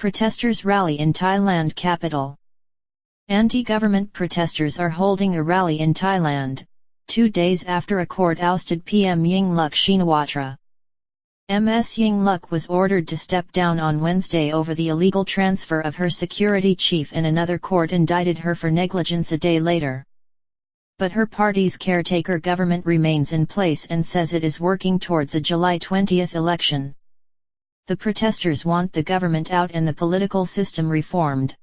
Protesters rally in Thailand capital. Anti-government protesters are holding a rally in Thailand, 2 days after a court ousted PM Yingluck Shinawatra. Ms Yingluck was ordered to step down on Wednesday over the illegal transfer of her security chief, and another court indicted her for negligence a day later. But her party's caretaker government remains in place and says it is working towards a July 20 election. The protesters want the government out and the political system reformed.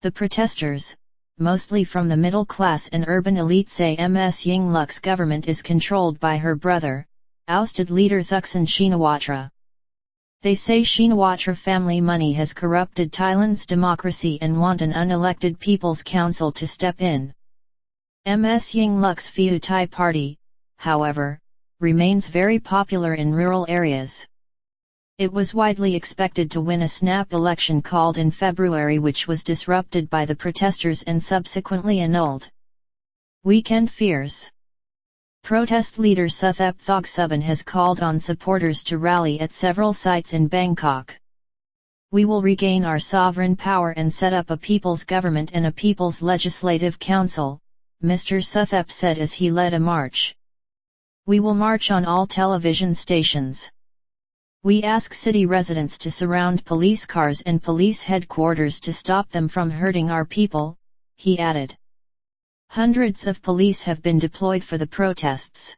The protesters, mostly from the middle class and urban elite, say Ms Yingluck's government is controlled by her brother, ousted leader Thaksin Shinawatra. They say Shinawatra family money has corrupted Thailand's democracy and want an unelected People's Council to step in. Ms Yingluck's Pheu Thai party, however, remains very popular in rural areas. It was widely expected to win a snap election called in February, which was disrupted by the protesters and subsequently annulled. Weekend fears. Protest leader Suthep Thaksin has called on supporters to rally at several sites in Bangkok. "We will regain our sovereign power and set up a people's government and a people's legislative council," Mr. Suthep said as he led a march. "We will march on all television stations. We ask city residents to surround police cars and police headquarters to stop them from hurting our people," he added. Hundreds of police have been deployed for the protests.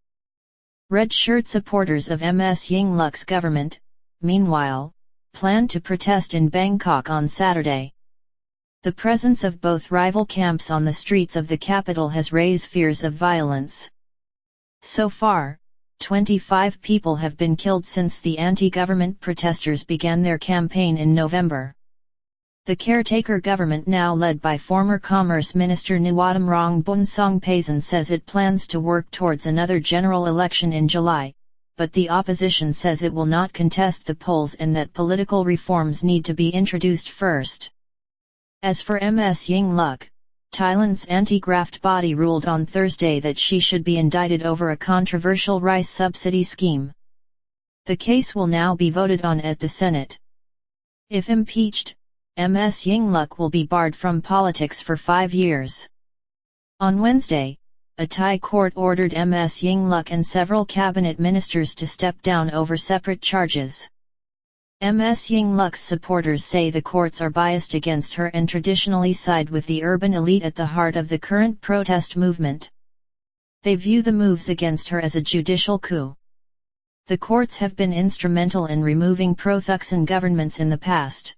Red shirt supporters of Ms Yingluck's government, meanwhile, plan to protest in Bangkok on Saturday. The presence of both rival camps on the streets of the capital has raised fears of violence. So far, 25 people have been killed since the anti-government protesters began their campaign in November. The caretaker government, now led by former Commerce Minister Nawadamrong Bunsongpasan, says it plans to work towards another general election in July, but the opposition says it will not contest the polls and that political reforms need to be introduced first. As for Ms Yingluck, Thailand's anti-graft body ruled on Thursday that she should be indicted over a controversial rice subsidy scheme. The case will now be voted on at the Senate. If impeached, Ms Yingluck will be barred from politics for 5 years. On Wednesday, a Thai court ordered Ms Yingluck and several cabinet ministers to step down over separate charges. Ms Yingluck's supporters say the courts are biased against her and traditionally side with the urban elite at the heart of the current protest movement. They view the moves against her as a judicial coup. The courts have been instrumental in removing pro-Thaksin governments in the past.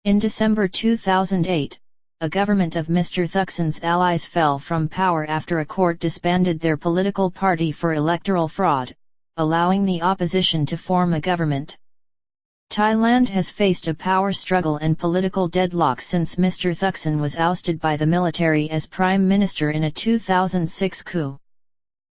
In December 2008, a government of Mr. Thaksin's allies fell from power after a court disbanded their political party for electoral fraud, allowing the opposition to form a government. Thailand has faced a power struggle and political deadlock since Mr. Thaksin was ousted by the military as prime minister in a 2006 coup.